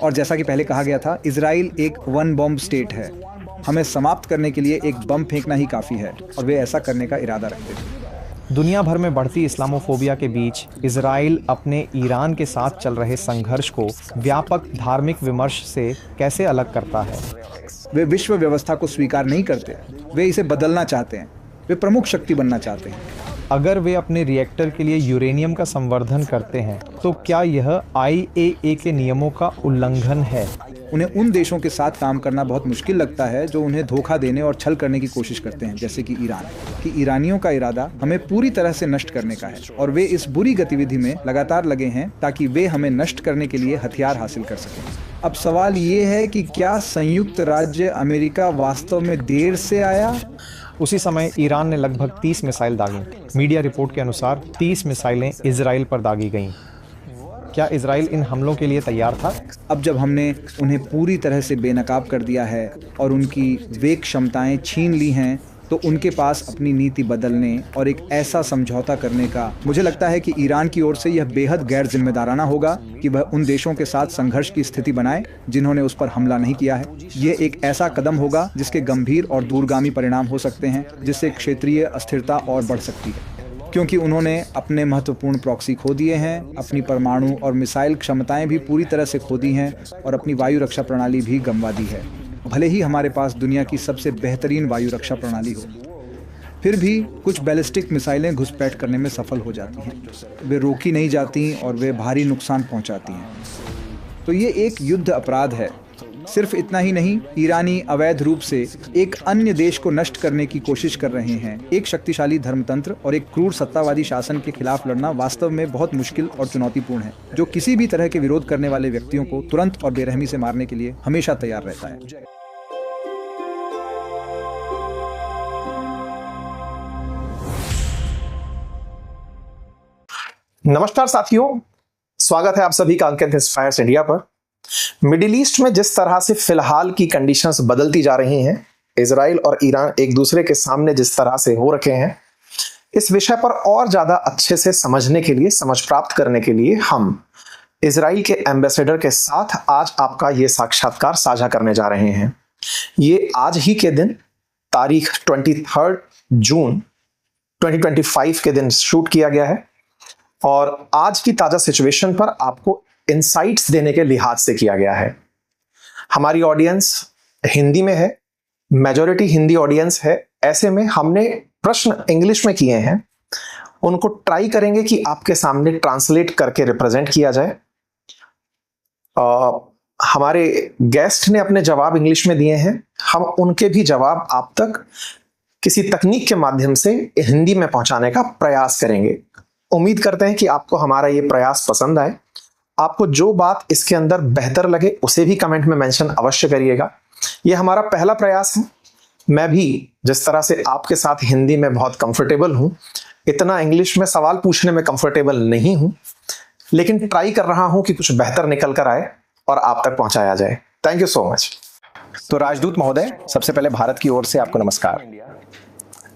और जैसा कि पहले कहा गया था, इजराइल एक वन बॉम्ब स्टेट है। हमें समाप्त करने के लिए एक बम फेंकना ही काफ़ी है, और वे ऐसा करने का इरादा रखते थे। दुनिया भर में बढ़ती इस्लामोफोबिया के बीच इजराइल अपने ईरान के साथ चल रहे संघर्ष को व्यापक धार्मिक विमर्श से कैसे अलग करता है? वे विश्व व्यवस्था को स्वीकार नहीं करते, वे इसे बदलना चाहते हैं, वे प्रमुख शक्ति बनना चाहते हैं। अगर वे अपने रिएक्टर के लिए यूरेनियम का संवर्धन करते हैं तो क्या यह IAEA के नियमों का उल्लंघन है? उन्हें उन देशों के साथ काम करना बहुत मुश्किल लगता है जो उन्हें धोखा देने और छल करने की कोशिश करते हैं, जैसे कि ईरान। कि ईरानियों का इरादा हमें पूरी तरह से नष्ट करने का है, और वे इस बुरी गतिविधि में लगातार लगे हैं ताकि वे हमें नष्ट करने के लिए हथियार हासिल कर सकें। अब सवाल ये है कि क्या संयुक्त राज्य अमेरिका वास्तव में देर से आया? उसी समय ईरान ने लगभग 30 मिसाइल दागी। मीडिया रिपोर्ट के अनुसार 30 मिसाइलें इजराइल पर दागी गईं। क्या इजराइल इन हमलों के लिए तैयार था? अब जब हमने उन्हें पूरी तरह से बेनकाब कर दिया है और उनकी वेग क्षमताएं छीन ली हैं, तो उनके पास अपनी नीति बदलने और एक ऐसा समझौता करने का, मुझे लगता है कि ईरान की ओर से यह बेहद गैर जिम्मेदाराना होगा कि वह उन देशों के साथ संघर्ष की स्थिति बनाए जिन्होंने उस पर हमला नहीं किया है। यह एक ऐसा कदम होगा जिसके गंभीर और दूरगामी परिणाम हो सकते हैं, जिससे क्षेत्रीय अस्थिरता और बढ़ सकती है, क्योंकि उन्होंने अपने महत्वपूर्ण प्रॉक्सी खो दिए हैं, अपनी परमाणु और मिसाइल क्षमताएं भी पूरी तरह से खो दी हैं, और अपनी वायु रक्षा प्रणाली भी गंवा दी है। भले ही हमारे पास दुनिया की सबसे बेहतरीन वायु रक्षा प्रणाली हो, फिर भी कुछ बैलिस्टिक मिसाइलें घुसपैठ करने में सफल हो जाती हैं। वे रोकी नहीं जाती और वे भारी नुकसान पहुंचाती हैं। तो ये एक युद्ध अपराध है। सिर्फ इतना ही नहीं, ईरानी अवैध रूप से एक अन्य देश को नष्ट करने की कोशिश कर रहे हैं। एक शक्तिशाली धर्मतंत्र और एक क्रूर सत्तावादी शासन के खिलाफ लड़ना वास्तव में बहुत मुश्किल और चुनौतीपूर्ण है, जो किसी भी तरह के विरोध करने वाले व्यक्तियों को तुरंत और बेरहमी से मारने के लिए हमेशा तैयार रहता है। नमस्कार साथियों, स्वागत है आप सभी का अंकित इंस्पायर्स इंडिया पर। मिडिल ईस्ट में जिस तरह से फिलहाल की कंडीशंस बदलती जा रही हैं, इजराइल और ईरान एक दूसरे के सामने जिस तरह से हो रखे हैं, इस विषय पर और ज्यादा अच्छे से समझने के लिए, समझ प्राप्त करने के लिए हम इजराइल के एम्बेसडर के साथ आज आपका ये साक्षात्कार साझा करने जा रहे हैं। ये आज ही के दिन तारीख 23 जून 2025 के दिन शूट किया गया है, और आज की ताजा सिचुएशन पर आपको इनसाइट्स देने के लिहाज से किया गया है। हमारी ऑडियंस हिंदी में है, मेजॉरिटी हिंदी ऑडियंस है। ऐसे में हमने प्रश्न इंग्लिश में किए हैं, उनको ट्राई करेंगे कि आपके सामने ट्रांसलेट करके रिप्रेजेंट किया जाए। हमारे गेस्ट ने अपने जवाब इंग्लिश में दिए हैं, हम उनके भी जवाब आप तक किसी तकनीक के माध्यम से हिंदी में पहुंचाने का प्रयास करेंगे। उम्मीद करते हैं कि आपको हमारा ये प्रयास पसंद आए। आपको जो बात इसके अंदर बेहतर लगे उसे भी कमेंट में मेंशन अवश्य करिएगा। ये हमारा पहला प्रयास है। मैं भी जिस तरह से आपके साथ हिंदी में बहुत कंफर्टेबल हूं, इतना इंग्लिश में सवाल पूछने में कंफर्टेबल नहीं हूं, लेकिन ट्राई कर रहा हूं कि कुछ बेहतर निकल कर आए और आप तक पहुंचाया जाए। Thank you so much. तो राजदूत महोदय, सबसे पहले भारत की ओर से आपको नमस्कार।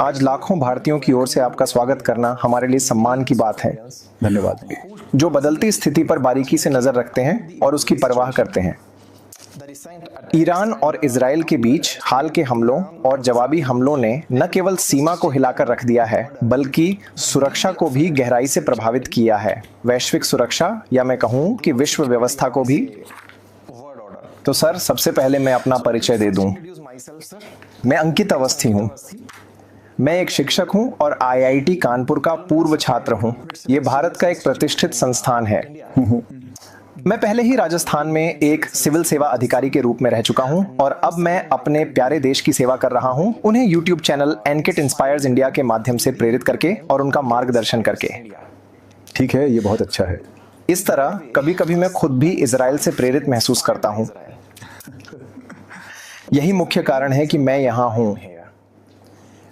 आज लाखों भारतीयों की ओर से आपका स्वागत करना हमारे लिए सम्मान की बात है। धन्यवाद। जो बदलती स्थिति पर बारीकी से नजर रखते हैं और उसकी परवाह करते हैं। ईरान और इजराइल के बीच हाल के हमलों और जवाबी हमलों ने न केवल सीमा को हिलाकर रख दिया है, बल्कि सुरक्षा को भी गहराई से प्रभावित किया है। वैश्विक सुरक्षा, या मैं कहूं कि विश्व व्यवस्था को भी। तो सर, सबसे पहले मैं अपना परिचय दे दूं। मैं अंकित अवस्थी हूं। मैं एक शिक्षक हूं और IIT कानपुर का पूर्व छात्र हूं। ये भारत का एक प्रतिष्ठित संस्थान है। मैं पहले ही राजस्थान में एक सिविल सेवा अधिकारी के रूप में रह चुका हूं, और अब मैं अपने प्यारे देश की सेवा कर रहा हूं, उन्हें YouTube चैनल एनकिट इंस्पायर्स इंडिया के माध्यम से प्रेरित करके और उनका मार्गदर्शन करके। ठीक है, ये बहुत अच्छा है। इस तरह कभी कभी मैं खुद भी इजराइल से प्रेरित महसूस करता हूं। यही मुख्य कारण है कि मैं यहाँ हूं।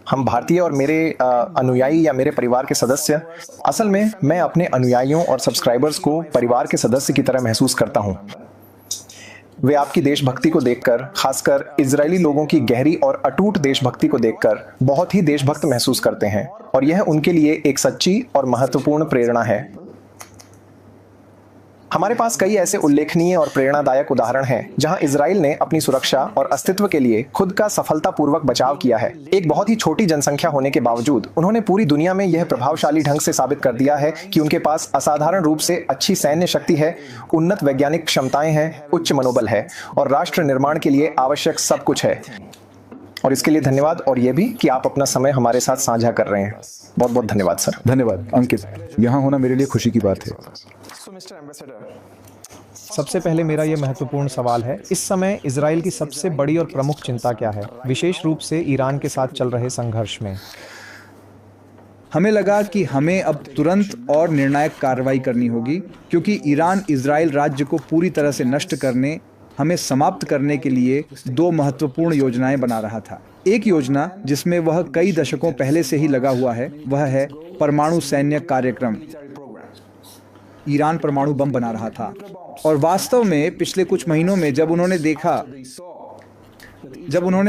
हम भारतीय और मेरे अनुयायी या मेरे परिवार के सदस्य, असल में मैं अपने अनुयायियों और सब्सक्राइबर्स को परिवार के सदस्य की तरह महसूस करता हूं। वे आपकी देशभक्ति को देखकर, खासकर इजरायली लोगों की गहरी और अटूट देशभक्ति को देखकर बहुत ही देशभक्त महसूस करते हैं, और यह उनके लिए एक सच्ची और महत्वपूर्ण प्रेरणा है। हमारे पास कई ऐसे उल्लेखनीय और प्रेरणादायक उदाहरण हैं जहां इजराइल ने अपनी सुरक्षा और अस्तित्व के लिए खुद का सफलतापूर्वक बचाव किया है। एक बहुत ही छोटी जनसंख्या होने के बावजूद उन्होंने पूरी दुनिया में यह प्रभावशाली ढंग से साबित कर दिया है कि उनके पास असाधारण रूप से अच्छी सैन्य शक्ति है, उन्नत वैज्ञानिक क्षमताएं हैं, उच्च मनोबल है और राष्ट्र निर्माण के लिए आवश्यक सब कुछ है। और इसके लिए धन्यवाद, और ये भी कि आप अपना समय हमारे साथ साझा कर रहे हैं। बहुत बहुत धन्यवाद सर। धन्यवाद अंकित, यहाँ होना मेरे लिए खुशी की बात है। सबसे पहले मेरा ये महत्वपूर्ण सवाल है, इस समय इजराइल की सबसे बड़ी और प्रमुख चिंता क्या है, विशेष रूप से ईरान के साथ चल रहे संघर्ष में? हमें लगा कि हमें अब तुरंत और निर्णायक कार्रवाई करनी होगी, क्योंकि ईरान इजराइल राज्य को पूरी तरह से नष्ट करने, हमें समाप्त करने के लिए दो महत्वपूर्ण योजनाएं बना रहा था। एक योजना जिसमें वह कई दशकों पहले से ही लगा हुआ है, वह है परमाणु सैन्य कार्यक्रम। ईरान परमाणु बम बना रहा था और वास्तव में पिछले कुछ महीनों में जब उन्होंने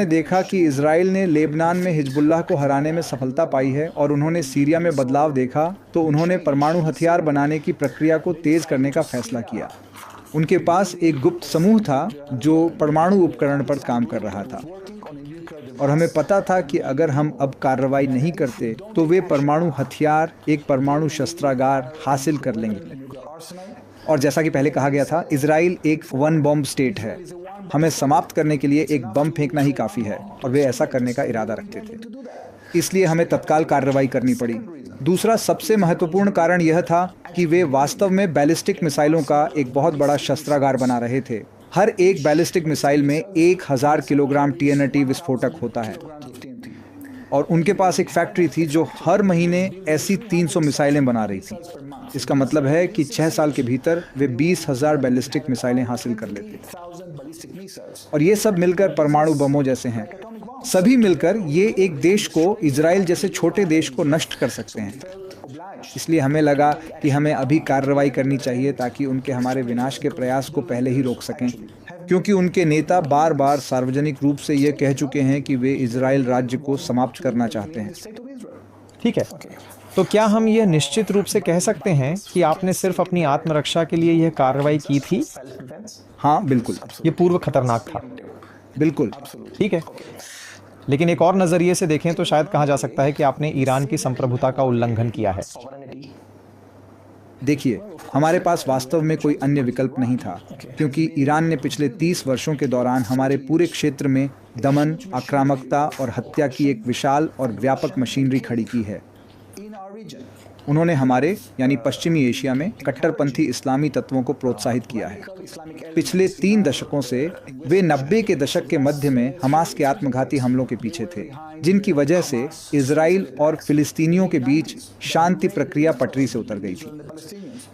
देखा कि इजराइल ने लेबनान में हिजबुल्लाह को हराने में सफलता पाई है और उन्होंने सीरिया में बदलाव देखा, तो उन्होंने परमाणु हथियार बनाने की प्रक्रिया को तेज करने का फैसला किया। उनके पास एक गुप्त समूह था जो परमाणु उपकरण पर काम कर रहा था और हमें पता था कि अगर हम अब कार्रवाई नहीं करते तो वे परमाणु हथियार, एक परमाणु शस्त्रागार हासिल कर लेंगे। और जैसा कि पहले कहा गया था, इजराइल एक वन बॉम्ब स्टेट है। हमें समाप्त करने के लिए एक बम फेंकना ही काफ़ी है और वे ऐसा करने का इरादा रखते थे, इसलिए हमें तत्काल कार्रवाई करनी पड़ी। दूसरा सबसे महत्वपूर्ण कारण यह था कि वे वास्तव में बैलिस्टिक मिसाइलों का एक बहुत बड़ा शस्त्रागार बना रहे थे। हर एक बैलिस्टिक मिसाइल में 1000 किलोग्राम TNT विस्फोटक होता है और उनके पास एक फैक्ट्री थी जो हर महीने ऐसी 300 मिसाइलें बना रही थी। इसका मतलब है कि 6 साल के भीतर वे 20,000 बैलिस्टिक मिसाइलें हासिल कर लेते और ये सब मिलकर परमाणु बमों जैसे हैं। सभी मिलकर ये एक देश को, इजराइल जैसे छोटे देश को नष्ट कर सकते हैं। इसलिए हमें लगा कि हमें अभी कार्रवाई करनी चाहिए ताकि उनके हमारे विनाश के प्रयास को पहले ही रोक सकें, क्योंकि उनके नेता बार बार सार्वजनिक रूप से ये कह चुके हैं कि वे इजराइल राज्य को समाप्त करना चाहते हैं। ठीक है, तो क्या हम यह निश्चित रूप से कह सकते हैं कि आपने सिर्फ अपनी आत्मरक्षा के लिए यह कार्रवाई की थी? हाँ बिल्कुल। ये पूर्व खतरनाक था। बिल्कुल ठीक है, लेकिन एक और नजरिए से देखें तो शायद कहा जा सकता है कि आपने ईरान की संप्रभुता का उल्लंघन किया है। देखिए, हमारे पास वास्तव में कोई अन्य विकल्प नहीं था, क्योंकि ईरान ने पिछले 30 वर्षों के दौरान हमारे पूरे क्षेत्र में दमन, आक्रामकता और हत्या की एक विशाल और व्यापक मशीनरी खड़ी की है। उन्होंने हमारे यानी पश्चिमी एशिया में कट्टरपंथी इस्लामी तत्वों को प्रोत्साहित किया है। पिछले 3 दशकों से वे 90 के दशक के मध्य में हमास के आत्मघाती हमलों के पीछे थे, जिनकी वजह से इजराइल और फिलिस्तीनियों के बीच शांति प्रक्रिया पटरी से उतर गई थी।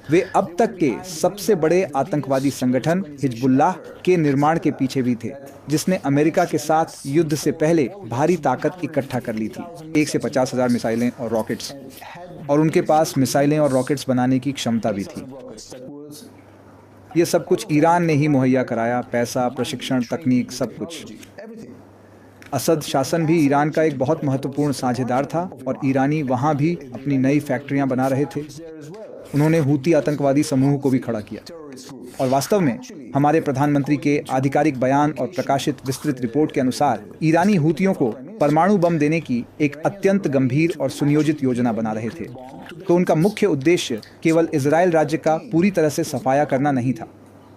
वे अब तक के सबसे बड़े आतंकवादी संगठन हिजबुल्लाह के निर्माण के पीछे भी थे, जिसने अमेरिका के साथ युद्ध से पहले भारी ताकत इकट्ठा कर ली थी, 1 से 50,000 मिसाइलें और रॉकेट्स, और उनके पास मिसाइलें और रॉकेट्स बनाने की क्षमता भी थी। ये सब कुछ ईरान ने ही मुहैया कराया, पैसा, प्रशिक्षण, तकनीक, सब कुछ। असद शासन भी ईरान का एक बहुत महत्वपूर्ण साझेदार था और ईरानी वहाँ भी अपनी नई फैक्ट्रियाँ बना रहे थे। उन्होंने हूती आतंकवादी समूह को भी खड़ा किया और वास्तव में हमारे प्रधानमंत्री के आधिकारिक बयान और प्रकाशित विस्तृत रिपोर्ट के अनुसार ईरानी हूतियों को परमाणु बम देने की एक अत्यंत गंभीर और सुनियोजित योजना बना रहे थे। तो उनका मुख्य उद्देश्य केवल इजराइल राज्य का पूरी तरह से सफाया करना नहीं था,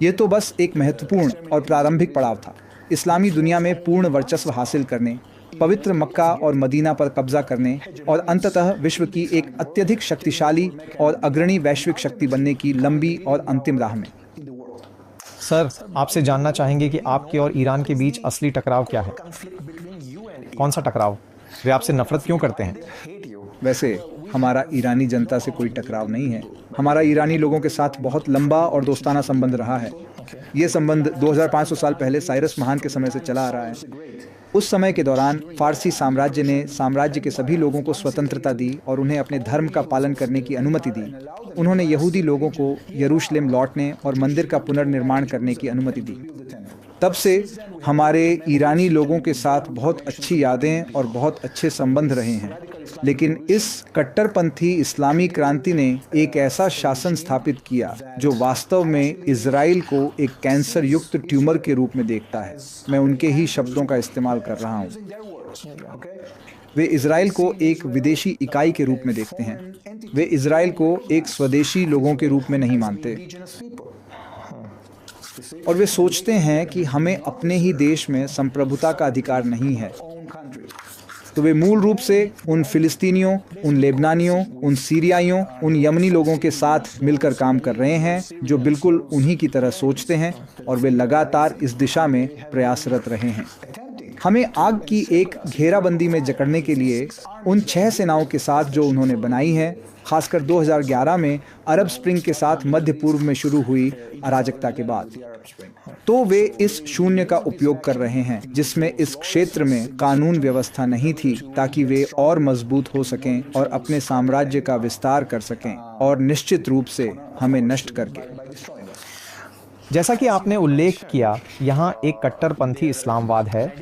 ये तो बस एक महत्वपूर्ण और प्रारंभिक पड़ाव था। इस्लामी दुनिया में पूर्ण वर्चस्व हासिल करने, पवित्र मक्का और मदीना पर कब्जा करने और अंततः विश्व की एक अत्यधिक शक्तिशाली और अग्रणी वैश्विक शक्ति बनने की लंबी और अंतिम राह में। सर, आपसे जानना चाहेंगे कि आपके और ईरान के बीच असली टकराव क्या है? कौन सा टकराव? वे आपसे नफरत क्यों करते हैं? वैसे हमारा ईरानी जनता से कोई टकराव नहीं है। हमारा ईरानी लोगों के साथ बहुत लंबा और दोस्ताना संबंध रहा है। ये संबंध 2500 साल पहले साइरस महान के समय से चला आ रहा है। उस समय के दौरान फारसी साम्राज्य ने साम्राज्य के सभी लोगों को स्वतंत्रता दी और उन्हें अपने धर्म का पालन करने की अनुमति दी। उन्होंने यहूदी लोगों को यरूशलेम लौटने और मंदिर का पुनर्निर्माण करने की अनुमति दी। तब से हमारे ईरानी लोगों के साथ बहुत अच्छी यादें और बहुत अच्छे संबंध रहे हैं। लेकिन इस कट्टरपंथी इस्लामी क्रांति ने एक ऐसा शासन स्थापित किया जो वास्तव में इजराइल को एक कैंसर युक्त ट्यूमर के रूप में देखता है। मैं उनके ही शब्दों का इस्तेमाल कर रहा हूँ। वे इजराइल को एक विदेशी इकाई के रूप में देखते हैं। वे इजराइल को एक स्वदेशी लोगों के रूप में नहीं मानते और वे सोचते हैं कि हमें अपने ही देश में संप्रभुता का अधिकार नहीं है। तो वे मूल रूप से उन फिलिस्तीनियों, उन लेबनानियों, उन सीरियाइयों, उन यमनी लोगों के साथ मिलकर काम कर रहे हैं जो बिल्कुल उन्हीं की तरह सोचते हैं और वे लगातार इस दिशा में प्रयासरत रहे हैं। हमें आग की एक घेराबंदी में जकड़ने के लिए उन 6 सेनाओं के साथ जो उन्होंने बनाई है, खासकर 2011 में अरब स्प्रिंग के साथ मध्य पूर्व में शुरू हुई अराजकता के बाद, तो वे इस शून्य का उपयोग कर रहे हैं जिसमें इस क्षेत्र में कानून व्यवस्था नहीं थी, ताकि वे और मजबूत हो सकें और अपने साम्राज्य का विस्तार कर सकें, और निश्चित रूप से हमें नष्ट करके। जैसा कि आपने उल्लेख किया, यहाँ एक कट्टरपंथी इस्लामवाद है।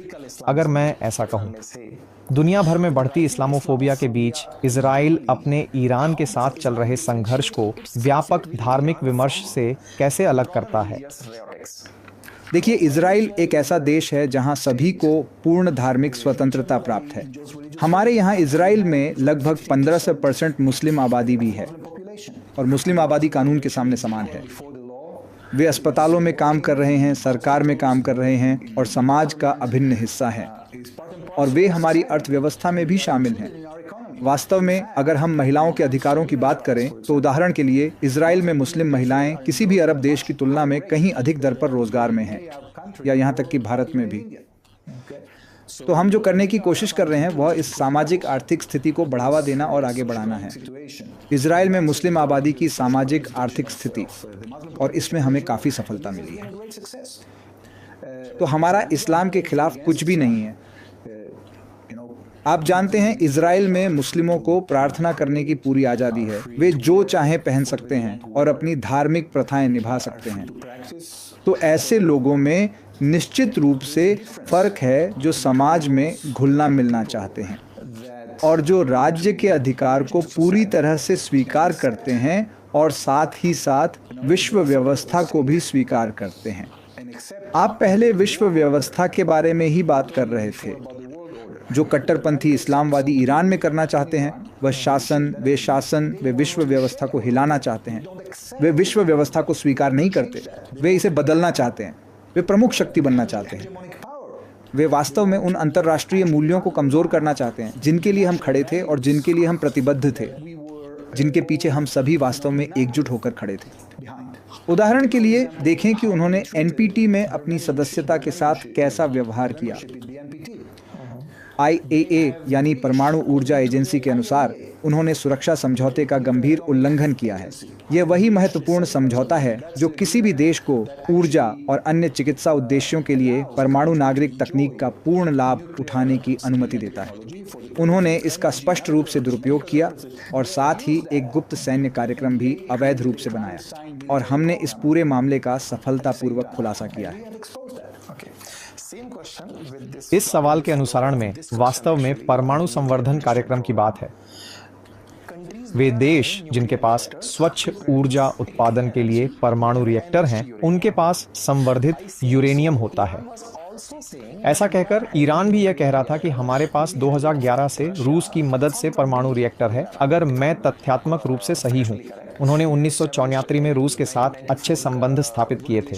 अगर मैं ऐसा कहूँ, दुनिया भर में बढ़ती इस्लामोफोबिया के बीच इजराइल अपने ईरान के साथ चल रहे संघर्ष को व्यापक धार्मिक विमर्श से कैसे अलग करता है? देखिए, इजराइल एक ऐसा देश है जहां सभी को पूर्ण धार्मिक स्वतंत्रता प्राप्त है। हमारे यहाँ इजराइल में लगभग 15% मुस्लिम आबादी भी है और मुस्लिम आबादी कानून के सामने समान है। वे अस्पतालों में काम कर रहे हैं, सरकार में काम कर रहे हैं और समाज का अभिन्न हिस्सा है, और वे हमारी अर्थव्यवस्था में भी शामिल हैं। वास्तव में अगर हम महिलाओं के अधिकारों की बात करें तो उदाहरण के लिए इजराइल में मुस्लिम महिलाएं किसी भी अरब देश की तुलना में कहीं अधिक दर पर रोजगार में हैं, या यहाँ तक कि भारत में भी। तो हम जो करने की कोशिश कर रहे हैं वह इस सामाजिक आर्थिक स्थिति को बढ़ावा देना और आगे बढ़ाना है। इजराइल में मुस्लिम आबादी की सामाजिक आर्थिक स्थिति, और इसमें हमें काफ़ी सफलता मिली है। तो हमारा इस्लाम के खिलाफ कुछ भी नहीं है। आप जानते हैं, इजराइल में मुस्लिमों को प्रार्थना करने की पूरी आज़ादी है। वे जो चाहें पहन सकते हैं और अपनी धार्मिक प्रथाएं निभा सकते हैं। तो ऐसे लोगों में निश्चित रूप से फर्क है जो समाज में घुलना मिलना चाहते हैं और जो राज्य के अधिकार को पूरी तरह से स्वीकार करते हैं और साथ ही साथ विश्व व्यवस्था को भी स्वीकार करते हैं। आप पहले विश्व व्यवस्था के बारे में ही बात कर रहे थे। जो कट्टरपंथी इस्लामवादी ईरान में करना चाहते हैं वह वे विश्व व्यवस्था को हिलाना चाहते हैं। वे विश्व व्यवस्था को स्वीकार नहीं करते, वे इसे बदलना चाहते हैं। वे प्रमुख शक्ति बनना चाहते हैं। वे वास्तव में उन अंतर्राष्ट्रीय मूल्यों को कमजोर करना चाहते हैं जिनके लिए हम खड़े थे और जिनके लिए हम प्रतिबद्ध थे, जिनके पीछे हम सभी वास्तव में एकजुट होकर खड़े थे। उदाहरण के लिए देखें कि उन्होंने एनपीटी में अपनी सदस्यता के साथ कैसा व्यवहार किया। IAEA यानी परमाणु ऊर्जा एजेंसी के अनुसार उन्होंने सुरक्षा समझौते का गंभीर उल्लंघन किया है। यह वही महत्वपूर्ण समझौता है जो किसी भी देश को ऊर्जा और अन्य चिकित्सा उद्देश्यों के लिए परमाणु नागरिक तकनीक का पूर्ण लाभ उठाने की अनुमति देता है। उन्होंने इसका स्पष्ट रूप से दुरुपयोग किया और साथ ही एक गुप्त सैन्य कार्यक्रम भी अवैध रूप से बनाया, और हमने इस पूरे मामले का सफलतापूर्वक खुलासा किया है। इस सवाल के अनुसरण में वास्तव में परमाणु संवर्धन कार्यक्रम की बात है। वे देश जिनके पास स्वच्छ ऊर्जा उत्पादन के लिए परमाणु रिएक्टर हैं, उनके पास संवर्धित यूरेनियम होता है। ऐसा कहकर ईरान भी यह कह रहा था कि हमारे पास 2011 से रूस की मदद से परमाणु रिएक्टर है, अगर मैं तथ्यात्मक रूप से सही हूं। उन्होंने 1974 में रूस के साथ अच्छे संबंध स्थापित किए थे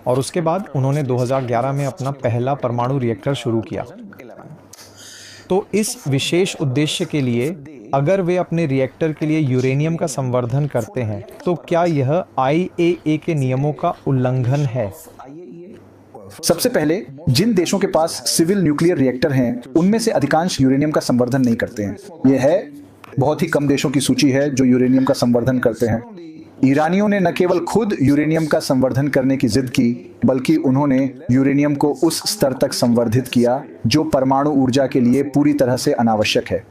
और उसके बाद उन्होंने 2011 में अपना पहला परमाणु रिएक्टर शुरू किया। तो इस विशेष उद्देश्य के लिए अगर वे अपने रिएक्टर के लिए यूरेनियम का संवर्धन करते हैं तो क्या यह IAEA के नियमों का उल्लंघन है? सबसे पहले, जिन देशों के पास सिविल न्यूक्लियर रिएक्टर हैं, उनमें से अधिकांश यूरेनियम का संवर्धन नहीं करते हैं। यह है बहुत ही कम देशों की सूची है जो यूरेनियम का संवर्धन करते हैं। ईरानियों ने न केवल खुद यूरेनियम का संवर्धन करने की जिद की, बल्कि उन्होंने यूरेनियम को उस स्तर तक संवर्धित किया जो परमाणु ऊर्जा के लिए पूरी तरह से अनावश्यक है।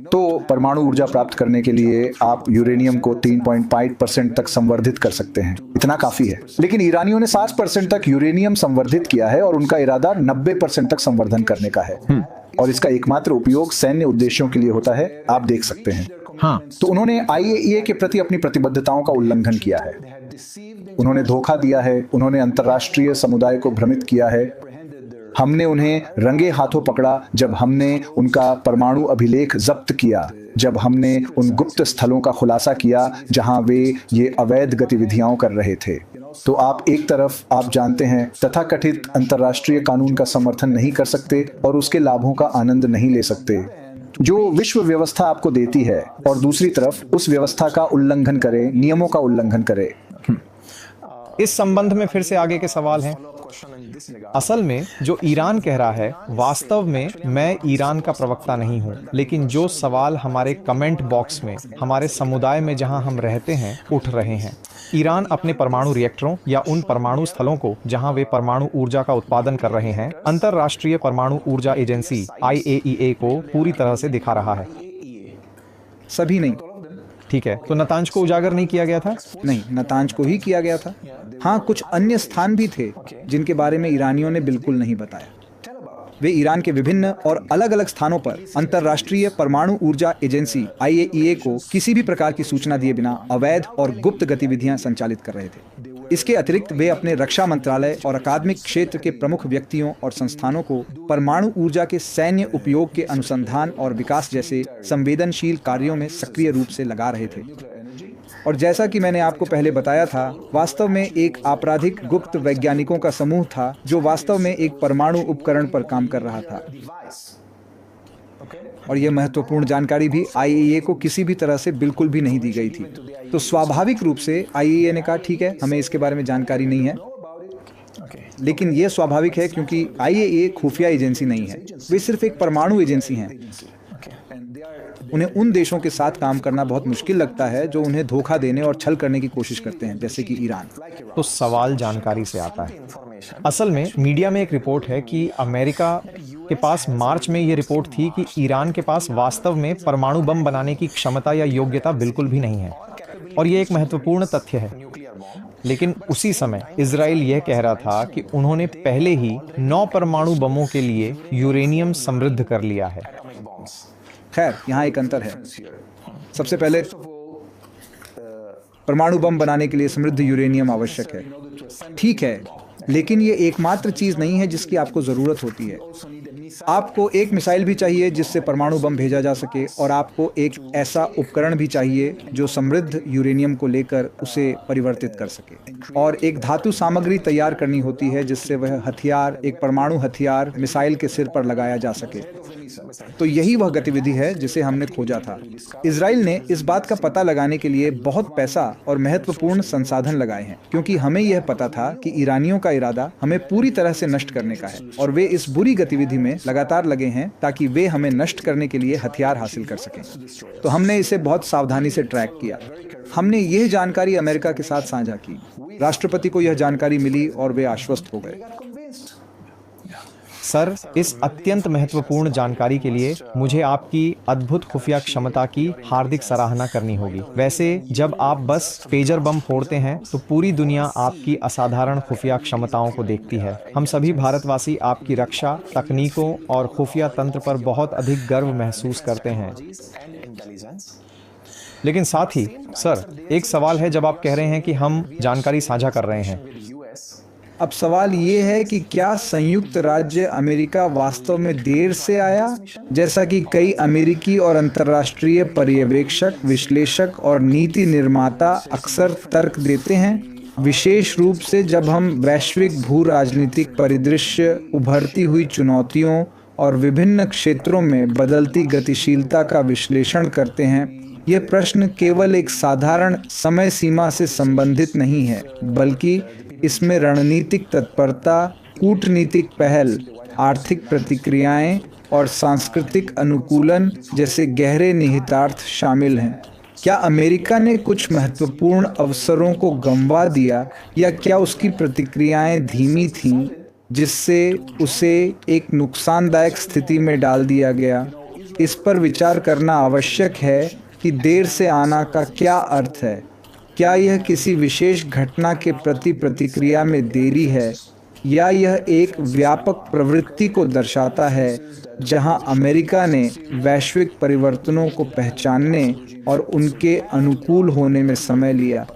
तो परमाणु ऊर्जा प्राप्त करने के लिए आप यूरेनियम को 3.5% तक संवर्धित कर सकते हैं। इतना काफी है। लेकिन ईरानियों ने 60% तक यूरेनियम संवर्धित किया है और उनका इरादा 90% तक संवर्धन करने का है। और इसका एकमात्र उपयोग सैन्य उद्देश्यों के लिए होता है, आप देख सकते हैं। हाँ, तो उन्होंने IAEA के प्रति अपनी प्रतिबद्धताओं का उल्लंघन किया है, उन्होंने धोखा दिया है, उन्होंने अंतर्राष्ट्रीय समुदाय को भ्रमित किया है। हमने उन्हें रंगे हाथों पकड़ा जब हमने उनका परमाणु अभिलेख जब्त किया, जब हमने उन गुप्त स्थलों का खुलासा किया जहां वे ये अवैध गतिविधियां कर रहे थे। तो आप एक तरफ आप जानते हैं तथाकथित अंतर्राष्ट्रीय कानून का समर्थन नहीं कर सकते और उसके लाभों का आनंद नहीं ले सकते जो विश्व व्यवस्था आपको देती है, और दूसरी तरफ उस व्यवस्था का उल्लंघन करे, नियमों का उल्लंघन करे। इस संबंध में फिर से आगे के सवाल हैं। असल में जो ईरान कह रहा है, वास्तव में मैं ईरान का प्रवक्ता नहीं हूं, लेकिन जो सवाल हमारे कमेंट बॉक्स में, हमारे समुदाय में जहां हम रहते हैं, उठ रहे हैं। ईरान अपने परमाणु रिएक्टरों या उन परमाणु स्थलों को जहां वे परमाणु ऊर्जा का उत्पादन कर रहे हैं, अंतर्राष्ट्रीय परमाणु ऊर्जा एजेंसी IAEA को पूरी तरह से दिखा रहा है। सभी नहीं। ठीक है, तो नतांज को उजागर नहीं किया गया था? नहीं, नतांज को ही किया गया था। हाँ, कुछ अन्य स्थान भी थे जिनके बारे में ईरानियों ने बिल्कुल नहीं बताया। वे ईरान के विभिन्न और अलग अलग स्थानों पर अंतर्राष्ट्रीय परमाणु ऊर्जा एजेंसी IAEA को किसी भी प्रकार की सूचना दिए बिना अवैध और गुप्त गतिविधियां संचालित कर रहे थे। इसके अतिरिक्त वे अपने रक्षा मंत्रालय और अकादमिक क्षेत्र के प्रमुख व्यक्तियों और संस्थानों को परमाणु ऊर्जा के सैन्य उपयोग के अनुसंधान और विकास जैसे संवेदनशील कार्यों में सक्रिय रूप से लगा रहे थे। और जैसा कि मैंने आपको पहले बताया था, वास्तव में एक आपराधिक गुप्त वैज्ञानिकों का समूह था जो वास्तव में एक परमाणु उपकरण पर काम कर रहा था। और यह महत्वपूर्ण जानकारी भी IAEA को किसी भी तरह से बिल्कुल भी नहीं दी गई थी। तो स्वाभाविक रूप से IAEA ने कहा ठीक है, हमें इसके बारे में जानकारी नहीं है। लेकिन यह स्वाभाविक है क्योंकि IAEA खुफिया एजेंसी नहीं है, वे सिर्फ एक परमाणु एजेंसी हैं। उन्हें उन देशों के साथ काम करना बहुत मुश्किल लगता है जो उन्हें धोखा देने और छल करने की कोशिश करते हैं, जैसे कि ईरान। तो सवाल जानकारी से आता है। असल में मीडिया में एक रिपोर्ट है कि अमेरिका के पास मार्च में यह रिपोर्ट थी कि ईरान के पास वास्तव में परमाणु बम बनाने की क्षमता या योग्यता बिल्कुल भी नहीं है, और यह एक महत्वपूर्ण तथ्य है। लेकिन उसी समय इजराइल यह कह रहा था कि उन्होंने पहले ही 9 परमाणु बमों के लिए यूरेनियम समृद्ध कर लिया है। खैर, यहाँ एक अंतर है। सबसे पहले परमाणु बम बनाने के लिए समृद्ध यूरेनियम आवश्यक है, ठीक है, लेकिन ये एकमात्र चीज नहीं है जिसकी आपको जरूरत होती है। आपको एक मिसाइल भी चाहिए जिससे परमाणु बम भेजा जा सके, और आपको एक ऐसा उपकरण भी चाहिए जो समृद्ध यूरेनियम को लेकर उसे परिवर्तित कर सके, और एक धातु सामग्री तैयार करनी होती है जिससे वह हथियार, एक परमाणु हथियार मिसाइल के सिर पर लगाया जा सके। तो यही वह गतिविधि है जिसे हमने खोजा था। इजराइल ने इस बात का पता लगाने के लिए बहुत पैसा और महत्वपूर्ण संसाधन लगाए हैं, क्योंकि हमें यह पता था कि ईरानियों का इरादा हमें पूरी तरह से नष्ट करने का है, और वे इस बुरी गतिविधि में लगातार लगे हैं ताकि वे हमें नष्ट करने के लिए हथियार हासिल कर सकें। तो हमने इसे बहुत सावधानी से ट्रैक किया। हमने यह जानकारी अमेरिका के साथ साझा की। राष्ट्रपति को यह जानकारी मिली और वे आश्वस्त हो गए। सर, इस अत्यंत महत्वपूर्ण जानकारी के लिए मुझे आपकी अद्भुत खुफिया क्षमता की हार्दिक सराहना करनी होगी। वैसे जब आप बस पेजर बम फोड़ते हैं तो पूरी दुनिया आपकी असाधारण खुफिया क्षमताओं को देखती है। हम सभी भारतवासी आपकी रक्षा तकनीकों और खुफिया तंत्र पर बहुत अधिक गर्व महसूस करते हैं। लेकिन साथ ही सर, एक सवाल है जब आप कह रहे हैं कि हम जानकारी साझा कर रहे हैं। अब सवाल ये है कि क्या संयुक्त राज्य अमेरिका वास्तव में देर से आया, जैसा कि कई अमेरिकी और अंतर्राष्ट्रीय पर्यवेक्षक, विश्लेषक और नीति निर्माता अक्सर तर्क देते हैं, विशेष रूप से जब हम वैश्विक भू राजनीतिक परिदृश्य, उभरती हुई चुनौतियों और विभिन्न क्षेत्रों में बदलती गतिशीलता का विश्लेषण करते हैं। यह प्रश्न केवल एक साधारण समय सीमा से संबंधित नहीं है, बल्कि इसमें रणनीतिक तत्परता, कूटनीतिक पहल, आर्थिक प्रतिक्रियाएं और सांस्कृतिक अनुकूलन जैसे गहरे निहितार्थ शामिल हैं। क्या अमेरिका ने कुछ महत्वपूर्ण अवसरों को गंवा दिया, या क्या उसकी प्रतिक्रियाएं धीमी थीं, जिससे उसे एक नुकसानदायक स्थिति में डाल दिया गया? इस पर विचार करना आवश्यक है कि देर से आना का क्या अर्थ है। क्या यह किसी विशेष घटना के प्रति प्रतिक्रिया में देरी है, या यह एक व्यापक प्रवृत्ति को दर्शाता है जहां अमेरिका ने वैश्विक परिवर्तनों को पहचानने और उनके अनुकूल होने में समय लिया?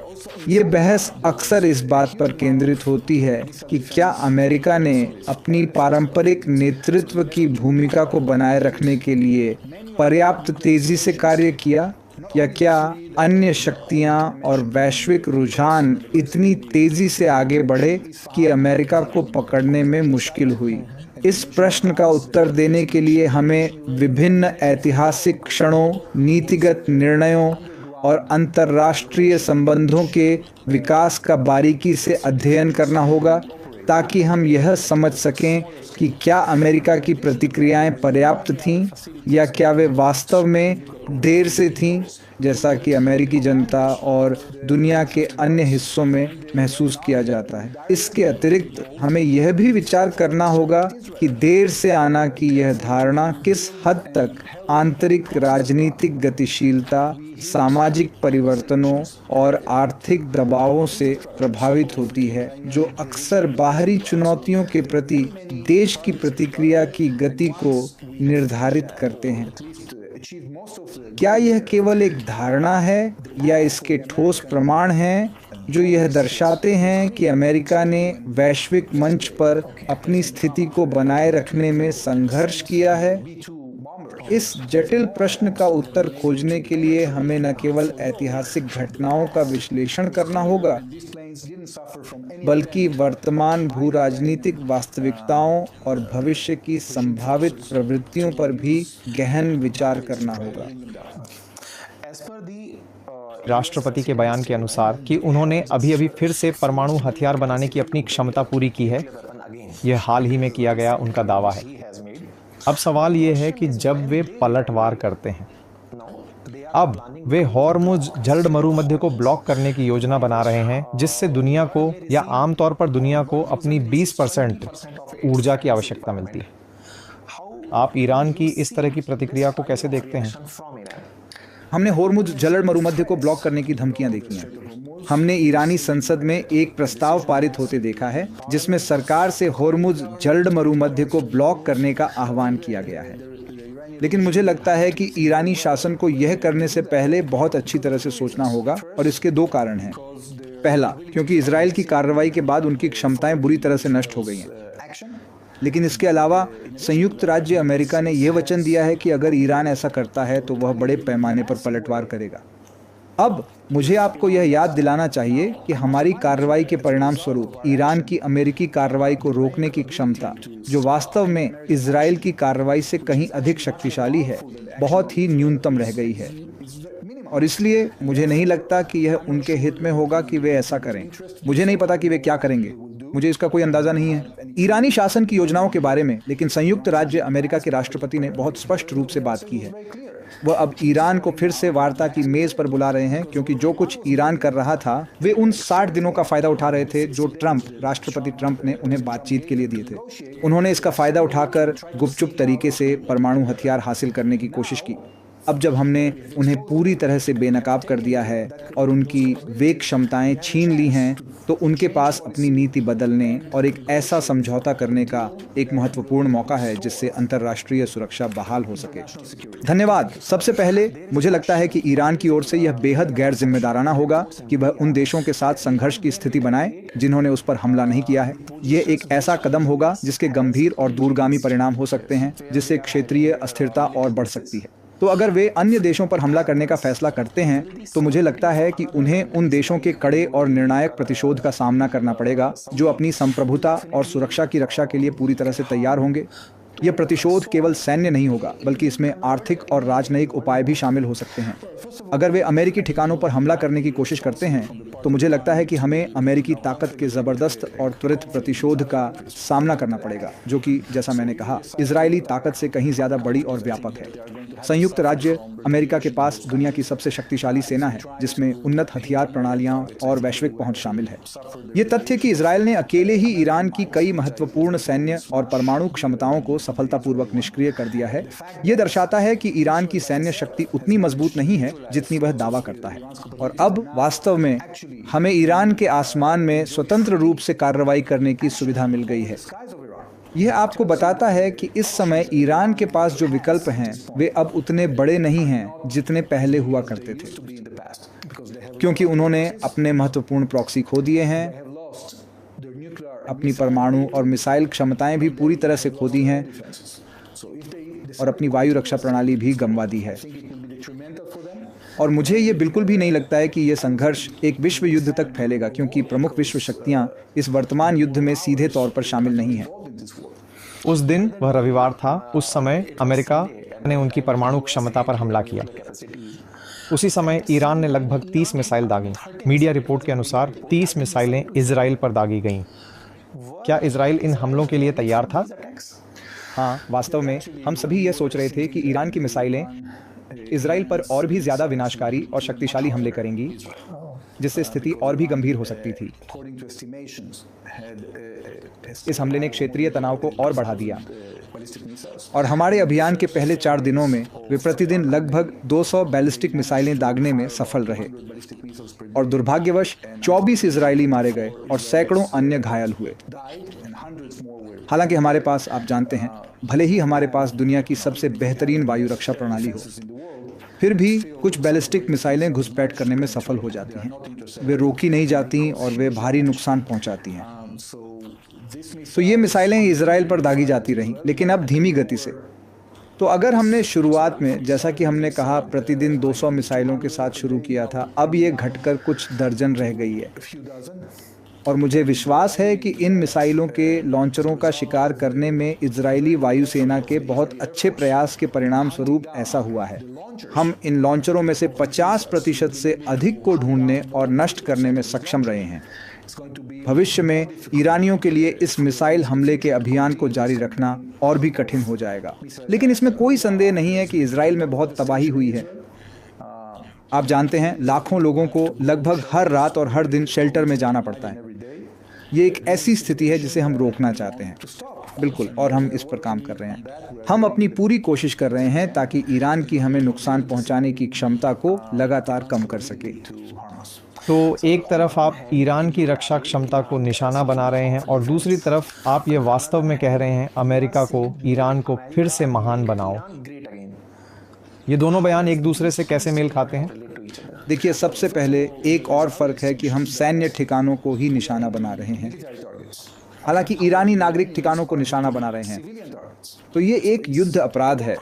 ये बहस अक्सर इस बात पर केंद्रित होती है कि क्या अमेरिका ने अपनी पारंपरिक नेतृत्व की भूमिका को बनाए रखने के लिए पर्याप्त तेजी से कार्य किया, या क्या अन्य शक्तियां और वैश्विक रुझान इतनी तेजी से आगे बढ़े कि अमेरिका को पकड़ने में मुश्किल हुई? इस प्रश्न का उत्तर देने के लिए हमें विभिन्न ऐतिहासिक क्षणों, नीतिगत निर्णयों और अंतर्राष्ट्रीय संबंधों के विकास का बारीकी से अध्ययन करना होगा, ताकि हम यह समझ सकें कि क्या अमेरिका की प्रतिक्रियाएं पर्याप्त थीं या क्या वे वास्तव में देर से थीं, जैसा कि अमेरिकी जनता और दुनिया के अन्य हिस्सों में महसूस किया जाता है। इसके अतिरिक्त हमें यह भी विचार करना होगा कि देर से आना की यह धारणा किस हद तक आंतरिक राजनीतिक गतिशीलता, सामाजिक परिवर्तनों और आर्थिक दबावों से प्रभावित होती है, जो अक्सर बाहरी चुनौतियों के प्रति देश की प्रतिक्रिया की गति को निर्धारित करते हैं। क्या यह केवल एक धारणा है या इसके ठोस प्रमाण हैं जो यह दर्शाते हैं कि अमेरिका ने वैश्विक मंच पर अपनी स्थिति को बनाए रखने में संघर्ष किया है? इस जटिल प्रश्न का उत्तर खोजने के लिए हमें न केवल ऐतिहासिक घटनाओं का विश्लेषण करना होगा, बल्कि वर्तमान भू-राजनीतिक वास्तविकताओं और भविष्य की संभावित प्रवृत्तियों पर भी गहन विचार करना होगा। राष्ट्रपति के बयान के अनुसार कि उन्होंने अभी फिर से परमाणु हथियार बनाने की अपनी क्षमता पूरी की है, यह हाल ही में किया गया उनका दावा है। अब सवाल यह है कि जब वे पलटवार करते हैं, अब वे हॉर्मुज जल्द मरुमध्य को ब्लॉक करने की योजना बना रहे हैं, जिससे दुनिया को या आमतौर पर दुनिया को अपनी 20% ऊर्जा की आवश्यकता मिलती है। आप ईरान की इस तरह की प्रतिक्रिया को कैसे देखते हैं? हमने हॉर्मुज जलद मरुमध्य को ब्लॉक करने की धमकियां देखी हैं। हमने ईरानी संसद में एक प्रस्ताव पारित होते देखा है जिसमें सरकार से हॉर्मुज जलद मरुमध्य को ब्लॉक करने का आह्वान किया गया है। लेकिन मुझे लगता है कि ईरानी शासन को यह करने से पहले बहुत अच्छी तरह से सोचना होगा, और इसके दो कारण हैं। पहला, क्योंकि इजराइल की कार्रवाई के बाद उनकी क्षमताएं बुरी तरह से नष्ट हो गई हैं। लेकिन इसके अलावा संयुक्त राज्य अमेरिका ने यह वचन दिया है कि अगर ईरान ऐसा करता है तो वह बड़े पैमाने पर पलटवार करेगा। अब मुझे आपको यह याद दिलाना चाहिए कि हमारी कार्रवाई के परिणाम स्वरूप ईरान की अमेरिकी कार्रवाई को रोकने की क्षमता, जो वास्तव में इजराइल की कार्रवाई से कहीं अधिक शक्तिशाली है, बहुत ही न्यूनतम रह गई है। और इसलिए मुझे नहीं लगता कि यह उनके हित में होगा कि वे ऐसा करें। मुझे नहीं पता कि वे क्या करेंगे, मुझे इसका कोई अंदाजा नहीं है ईरानी शासन की योजनाओं के बारे में। लेकिन संयुक्त राज्य अमेरिका के राष्ट्रपति ने बहुत स्पष्ट रूप से बात की है। वह अब ईरान को फिर से वार्ता की मेज पर बुला रहे हैं, क्योंकि जो कुछ ईरान कर रहा था वे उन 60 दिनों का फायदा उठा रहे थे जो राष्ट्रपति ट्रंप ने उन्हें बातचीत के लिए दिए थे। उन्होंने इसका फायदा उठाकर गुपचुप तरीके से परमाणु हथियार हासिल करने की कोशिश की। अब जब हमने उन्हें पूरी तरह से बेनकाब कर दिया है और उनकी वेग क्षमताएं छीन ली हैं, तो उनके पास अपनी नीति बदलने और एक ऐसा समझौता करने का एक महत्वपूर्ण मौका है जिससे अंतर्राष्ट्रीय सुरक्षा बहाल हो सके। धन्यवाद। सबसे पहले मुझे लगता है कि ईरान की ओर से यह बेहद गैर जिम्मेदाराना होगा कि वह उन देशों के साथ संघर्ष की स्थिति बनाए जिन्होंने उस पर हमला नहीं किया है। यह एक ऐसा कदम होगा जिसके गंभीर और दूरगामी परिणाम हो सकते हैं, जिससे क्षेत्रीय अस्थिरता और बढ़ सकती है। तो अगर वे अन्य देशों पर हमला करने का फैसला करते हैं, तो मुझे लगता है कि उन्हें उन देशों के कड़े और निर्णायक प्रतिशोध का सामना करना पड़ेगा जो अपनी संप्रभुता और सुरक्षा की रक्षा के लिए पूरी तरह से तैयार होंगे। यह प्रतिशोध केवल सैन्य नहीं होगा, बल्कि इसमें आर्थिक और राजनयिक उपाय भी शामिल हो सकते हैं। अगर वे अमेरिकी ठिकानों पर हमला करने की कोशिश करते हैं, तो मुझे लगता है कि हमें अमेरिकी ताकत के जबरदस्त और त्वरित प्रतिशोध का सामना करना पड़ेगा, जो कि जैसा मैंने कहा, इजरायली ताकत से कहीं ज्यादा बड़ी और व्यापक है। संयुक्त राज्य अमेरिका के पास दुनिया की सबसे शक्तिशाली सेना है, जिसमें उन्नत हथियार प्रणालियां और वैश्विक पहुंच शामिल है। ये तथ्य कि इजरायल ने अकेले ही ईरान की कई महत्वपूर्ण सैन्य और परमाणु क्षमताओं को सफलतापूर्वक निष्क्रिय कर दिया है। ये दर्शाता है कि ईरान की सैन्य शक्ति उतनी मजबूत नहीं है जितनी वह दावा करता है, और अब वास्तव में हमें ईरान के आसमान में स्वतंत्र रूप से कार्रवाई करने की सुविधा मिल गई है। यह आपको बताता है कि इस समय ईरान के पास जो विकल्प हैं वे अब उतने बड़े नहीं हैं जितने पहले हुआ करते थे, क्योंकि उन्होंने अपने महत्वपूर्ण प्रॉक्सी खो दिए हैं, अपनी परमाणु और मिसाइल क्षमताएं भी पूरी तरह से खो दी हैं, और अपनी वायु रक्षा प्रणाली भी गंवा दी है। और मुझे ये बिल्कुल भी नहीं लगता है कि यह संघर्ष एक विश्व युद्ध तक फैलेगा, क्योंकि प्रमुख विश्व शक्तियां इस वर्तमान युद्ध में सीधे तौर पर शामिल नहीं हैं। उस दिन वह रविवार था। उस समय अमेरिका ने उनकी परमाणु क्षमता पर हमला किया। उसी समय ईरान ने लगभग 30 मिसाइल दागी। मीडिया रिपोर्ट के अनुसार 30 मिसाइलें इजराइल पर दागी गईं। क्या इजराइल इन हमलों के लिए तैयार था? हाँ, वास्तव में हम सभी यह सोच रहे थे कि ईरान की मिसाइलें इजराइल पर और भी ज्यादा विनाशकारी और शक्तिशाली हमले करेंगी, जिससे स्थिति और भी गंभीर हो सकती थी। इस हमले ने क्षेत्रीय तनाव को और बढ़ा दिया, और हमारे अभियान के पहले 4 दिनों में वे प्रतिदिन लगभग 200 बैलिस्टिक मिसाइलें दागने में सफल रहे, और दुर्भाग्यवश 24 इजरायली मारे गए और सैकड़ों अन्य घायल हुए। हालांकि हमारे पास, आप जानते हैं, भले ही हमारे पास दुनिया की सबसे बेहतरीन वायु रक्षा प्रणाली हो, फिर भी कुछ बैलिस्टिक मिसाइलें घुसपैठ करने में सफल हो जाती हैं। वे रोकी नहीं जाती और वे भारी नुकसान पहुंचाती हैं। तो ये मिसाइलें इजराइल पर दागी जाती रहीं, लेकिन अब धीमी गति से। तो अगर हमने शुरुआत में, जैसा कि हमने कहा, प्रतिदिन 200 मिसाइलों के साथ शुरू किया था, अब ये घटकर कुछ दर्जन रह गई है। और मुझे विश्वास है कि इन मिसाइलों के लॉन्चरों का शिकार करने में इजरायली वायुसेना के बहुत अच्छे प्रयास के परिणाम स्वरूप ऐसा हुआ है। हम इन लॉन्चरों में से 50% से अधिक को ढूंढने और नष्ट करने में सक्षम रहे हैं। भविष्य में ईरानियों के लिए इस मिसाइल हमले के अभियान को जारी रखना और भी कठिन हो जाएगा, लेकिन इसमें कोई संदेह नहीं है कि इजराइल में बहुत तबाही हुई है। आप जानते हैं, लाखों लोगों को लगभग हर रात और हर दिन शेल्टर में जाना पड़ता है। ये एक ऐसी स्थिति है जिसे हम रोकना चाहते हैं, बिल्कुल, और हम इस पर काम कर रहे हैं। हम अपनी पूरी कोशिश कर रहे हैं ताकि ईरान की हमें नुकसान पहुंचाने की क्षमता को लगातार कम कर सके। तो एक तरफ आप ईरान की रक्षा क्षमता को निशाना बना रहे हैं, और दूसरी तरफ आप ये वास्तव में कह रहे हैं अमेरिका को, ईरान को फिर से महान बनाओ। ये दोनों बयान एक दूसरे से कैसे मेल खाते हैं? देखिए, सबसे पहले एक और फर्क है कि हम सैन्य ठिकानों को ही निशाना बना रहे हैं, हालांकि ईरानी नागरिक ठिकानों को निशाना बना रहे हैं। तो ये एक युद्ध अपराध है।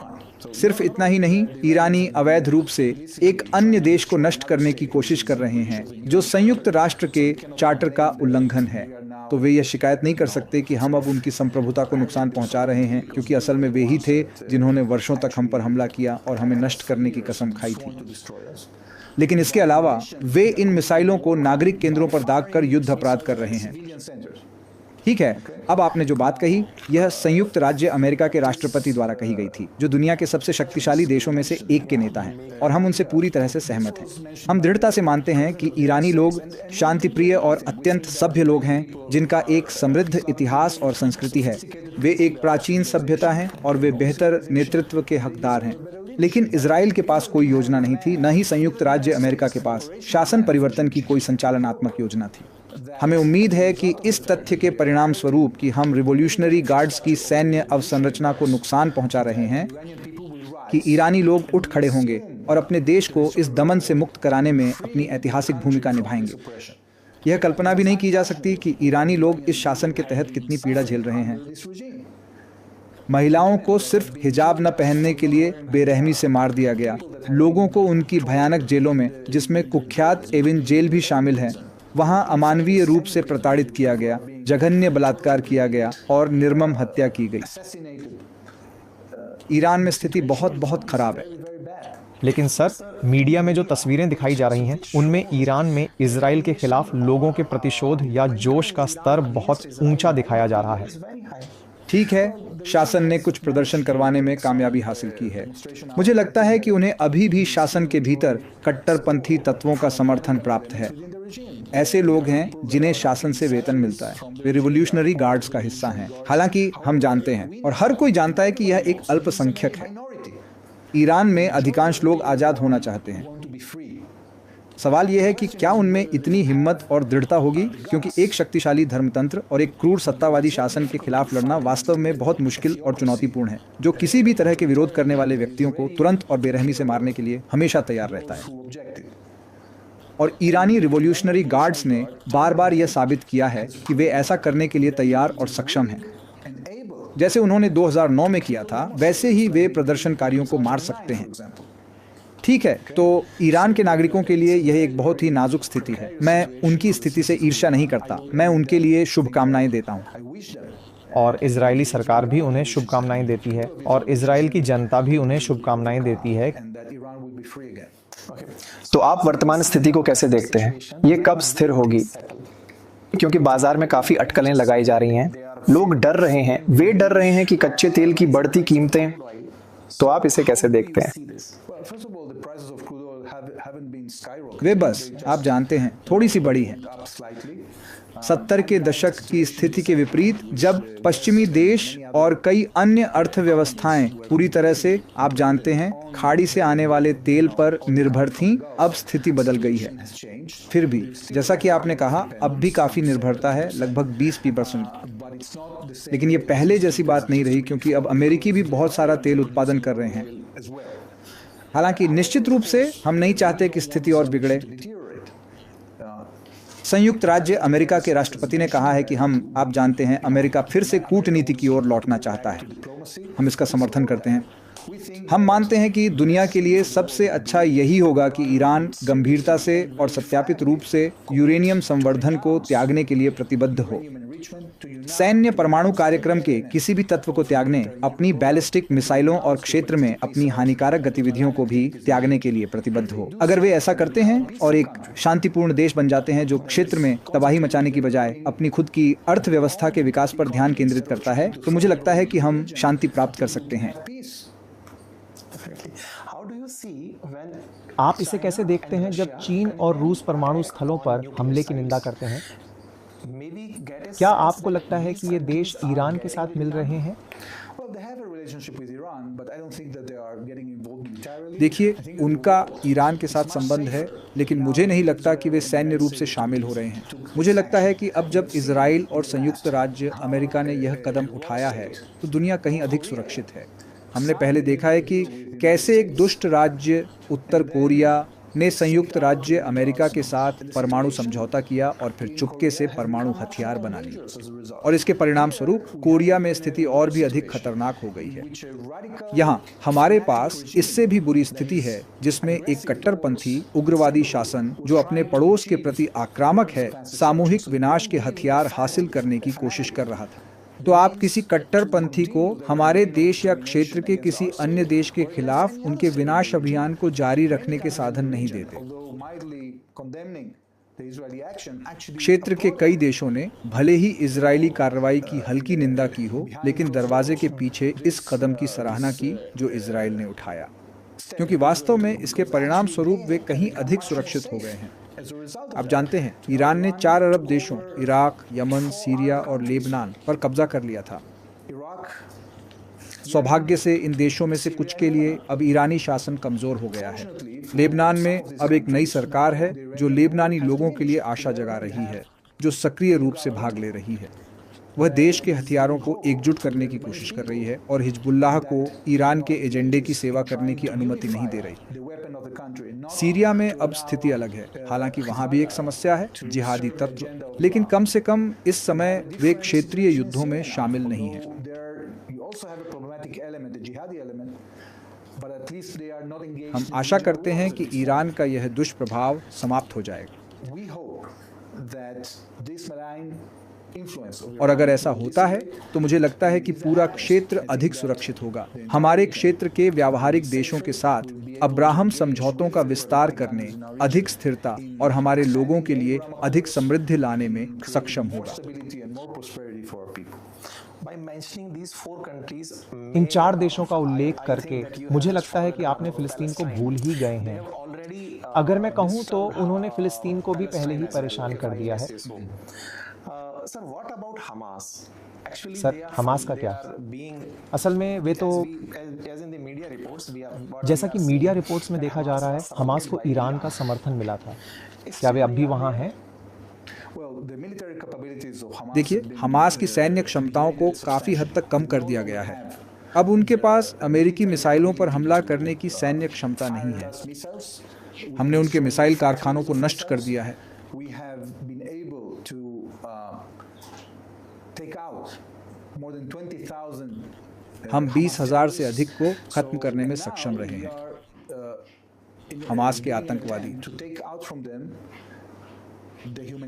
सिर्फ इतना ही नहीं, ईरानी अवैध रूप से एक अन्य देश को नष्ट करने की कोशिश कर रहे हैं, जो संयुक्त राष्ट्र के चार्टर का उल्लंघन है। तो वे यह शिकायत नहीं कर सकते कि हम अब उनकी संप्रभुता को नुकसान पहुंचा रहे हैं, क्योंकि असल में वे ही थे जिन्होंने वर्षों तक हम पर हमला किया और हमें नष्ट करने की कसम खाई थी। लेकिन इसके अलावा वे इन मिसाइलों को नागरिक केंद्रों पर दागकर युद्ध अपराध कर रहे हैं। ठीक है, अब आपने जो बात कही, यह संयुक्त राज्य अमेरिका के राष्ट्रपति द्वारा कही गई थी, जो दुनिया के सबसे शक्तिशाली देशों में से एक के नेता हैं, और हम उनसे पूरी तरह से सहमत हैं। हम दृढ़ता से मानते हैं कि ईरानी लोग शांतिप्रिय और अत्यंत सभ्य लोग हैं, जिनका एक समृद्ध इतिहास और संस्कृति है। वे एक प्राचीन सभ्यता हैं और वे बेहतर नेतृत्व के हकदार हैं। लेकिन इजराइल के पास कोई योजना नहीं थी, न ही संयुक्त राज्य अमेरिका के पास शासन परिवर्तन की कोई संचालनात्मक योजना थी। हमें उम्मीद है कि इस तथ्य के परिणाम स्वरूप कि हम रिवॉल्यूशनरी गार्ड्स की सैन्य अवसंरचना को नुकसान पहुंचा रहे हैं, कि ईरानी लोग उठ खड़े होंगे और अपने देश को इस दमन से मुक्त कराने में अपनी ऐतिहासिक भूमिका निभाएंगे। यह कल्पना भी नहीं की जा सकती कि ईरानी लोग इस शासन के तहत कितनी पीड़ा झेल रहे हैं। महिलाओं को सिर्फ हिजाब न पहनने के लिए बेरहमी से मार दिया गया। लोगों को उनकी भयानक जेलों में, जिसमें कुख्यात एविन जेल भी शामिल है, वहां अमानवीय रूप से प्रताड़ित किया गया, जघन्य बलात्कार किया गया और निर्मम हत्या की गई। ईरान में स्थिति बहुत बहुत खराब है। लेकिन सर, मीडिया में जो तस्वीरें दिखाई जा रही हैं, उनमें ईरान में इजराइल के खिलाफ लोगों के प्रतिशोध या जोश का स्तर बहुत ऊंचा दिखाया जा रहा है। ठीक है, शासन ने कुछ प्रदर्शन करवाने में कामयाबी हासिल की है। मुझे लगता है कि उन्हें अभी भी शासन के भीतर कट्टरपंथी तत्वों का समर्थन प्राप्त है। ऐसे लोग हैं जिन्हें शासन से वेतन मिलता है, वे रिवोल्यूशनरी गार्ड्स का हिस्सा हैं। हालांकि हम जानते हैं और हर कोई जानता है कि यह एक अल्पसंख्यक है। ईरान में अधिकांश लोग आज़ाद होना चाहते हैं। सवाल यह है कि क्या उनमें इतनी हिम्मत और दृढ़ता होगी, क्योंकि एक शक्तिशाली धर्मतंत्र और एक क्रूर सत्तावादी शासन के खिलाफ लड़ना वास्तव में बहुत मुश्किल और चुनौतीपूर्ण है, जो किसी भी तरह के विरोध करने वाले व्यक्तियों को तुरंत और बेरहमी से मारने के लिए हमेशा तैयार रहता है। और ईरानी रिवॉल्यूशनरी गार्ड्स ने बार बार यह साबित किया है कि वे ऐसा करने के लिए तैयार और सक्षम हैं। जैसे उन्होंने 2009 में किया था, वैसे ही वे प्रदर्शनकारियों को मार सकते हैं। ठीक है, तो ईरान के नागरिकों के लिए यह एक बहुत ही नाजुक स्थिति है। मैं उनकी स्थिति से ईर्ष्या नहीं करता, मैं उनके लिए शुभकामनाएं देता हूं। और इजरायली सरकार भी उन्हें शुभकामनाएं देती है और इजराइल की जनता भी उन्हें शुभकामनाएं देती है। तो आप वर्तमान स्थिति को कैसे देखते हैं? ये कब स्थिर होगी? क्योंकि बाजार में काफी अटकलें लगाई जा रही हैं, लोग डर रहे हैं, वे डर रहे हैं कि कच्चे तेल की बढ़ती कीमतें। तो आप इसे कैसे देखते हैं? वे बस, आप जानते हैं, थोड़ी सी बड़ी है। 70 के दशक की स्थिति के विपरीत, जब पश्चिमी देश और कई अन्य अर्थव्यवस्थाएं पूरी तरह से, आप जानते हैं, खाड़ी से आने वाले तेल पर निर्भर थीं, अब स्थिति बदल गई है। फिर भी, जैसा कि आपने कहा, अब भी काफी निर्भरता है, लगभग 20%। लेकिन ये पहले जैसी बात नहीं रही, क्योंकि अब अमेरिकी भी बहुत सारा तेल उत्पादन कर रहे हैं। हालांकि निश्चित रूप से हम नहीं चाहते कि स्थिति और बिगड़े। संयुक्त राज्य अमेरिका के राष्ट्रपति ने कहा है कि आप जानते हैं, अमेरिका फिर से कूटनीति की ओर लौटना चाहता है। हम इसका समर्थन करते हैं। हम मानते हैं कि दुनिया के लिए सबसे अच्छा यही होगा कि ईरान गंभीरता से और सत्यापित रूप से यूरेनियम संवर्धन को त्यागने के लिए प्रतिबद्ध हो। सैन्य परमाणु कार्यक्रम के किसी भी तत्व को त्यागने, अपनी बैलिस्टिक मिसाइलों और क्षेत्र में अपनी हानिकारक गतिविधियों को भी त्यागने के लिए प्रतिबद्ध हो। अगर वे ऐसा करते हैं और एक शांतिपूर्ण देश बन जाते हैं जो क्षेत्र में तबाही मचाने की बजाय अपनी खुद की अर्थव्यवस्था के विकास पर ध्यान केंद्रित करता है, तो मुझे लगता है कि हम शांति प्राप्त कर सकते हैं। आप इसे कैसे देखते हैं जब चीन और रूस परमाणु स्थलों पर हमले की निंदा करते हैं? क्या आपको लगता है कि ये देश ईरान के साथ मिल रहे हैं? देखिए, उनका ईरान के साथ संबंध है, लेकिन मुझे नहीं लगता कि वे सैन्य रूप से शामिल हो रहे हैं। मुझे लगता है कि अब जब इजराइल और संयुक्त राज्य अमेरिका ने यह कदम उठाया है, तो दुनिया कहीं अधिक सुरक्षित है। हमने पहले देखा है कि कैसे एक दुष्ट राज्य उत्तर कोरिया ने संयुक्त राज्य अमेरिका के साथ परमाणु समझौता किया और फिर चुपके से परमाणु हथियार बना लिए, और इसके परिणाम स्वरूप कोरिया में स्थिति और भी अधिक खतरनाक हो गई है। यहाँ हमारे पास इससे भी बुरी स्थिति है, जिसमें एक कट्टरपंथी उग्रवादी शासन, जो अपने पड़ोस के प्रति आक्रामक है, सामूहिक विनाश के हथियार हासिल करने की कोशिश कर रहा था। तो आप किसी कट्टरपंथी को हमारे देश या क्षेत्र के किसी अन्य देश के खिलाफ उनके विनाश अभियान को जारी रखने के साधन नहीं देते। क्षेत्र के कई देशों ने भले ही इजरायली कार्रवाई की हल्की निंदा की हो, लेकिन दरवाजे के पीछे इस कदम की सराहना की जो इजराइल ने उठाया, क्योंकि वास्तव में इसके परिणाम स्वरूप वे कहीं अधिक सुरक्षित हो गए हैं। आप जानते हैं, ईरान ने 4 अरब देशों इराक, यमन, सीरिया और लेबनान पर कब्जा कर लिया था। सौभाग्य से इन देशों में से कुछ के लिए अब ईरानी शासन कमजोर हो गया है। लेबनान में अब एक नई सरकार है जो लेबनानी लोगों के लिए आशा जगा रही है, जो सक्रिय रूप से भाग ले रही है। वह देश के हथियारों को एकजुट करने की कोशिश कर रही है और हिजबुल्लाह को ईरान के एजेंडे की सेवा करने की अनुमति नहीं दे रही। सीरिया में अब स्थिति अलग है, हालांकि वहां भी एक समस्या है, जिहादी तत्व, लेकिन कम से कम इस समय वे क्षेत्रीय युद्धों में शामिल नहीं हैं। हम आशा करते हैं कि ईरान का यह दुष्प्रभाव समाप्त हो जाएगा, और अगर ऐसा होता है तो मुझे लगता है कि पूरा क्षेत्र अधिक सुरक्षित होगा। हमारे क्षेत्र के व्यावहारिक देशों के साथ अब्राहम समझौतों का विस्तार करने, अधिक स्थिरता और हमारे लोगों के लिए अधिक समृद्धि लाने में सक्षम होगा। इन 4 देशों का उल्लेख करके मुझे लगता है कि आपने फिलिस्तीन को भूल ही गए हैं। अगर मैं कहूं तो उन्होंने फिलिस्तीन को भी पहले ही परेशान कर दिया है। सर, हमास का क्या? असल में वे तो, जैसा कि मीडिया रिपोर्ट्स में देखा जा रहा है, हमास को ईरान का समर्थन मिला था। क्या वे अब भी वहां हैं? देखिए, हमास की सैन्य क्षमताओं को काफी हद तक कम कर दिया गया है। अब उनके पास अमेरिकी मिसाइलों पर हमला करने की सैन्य क्षमता नहीं है। हमने उनके मिसाइल कारखानों को नष्ट कर दिया है। हम 20,000 से अधिक को खत्म करने में सक्षम रहे हैं, हमास के आतंकवादी।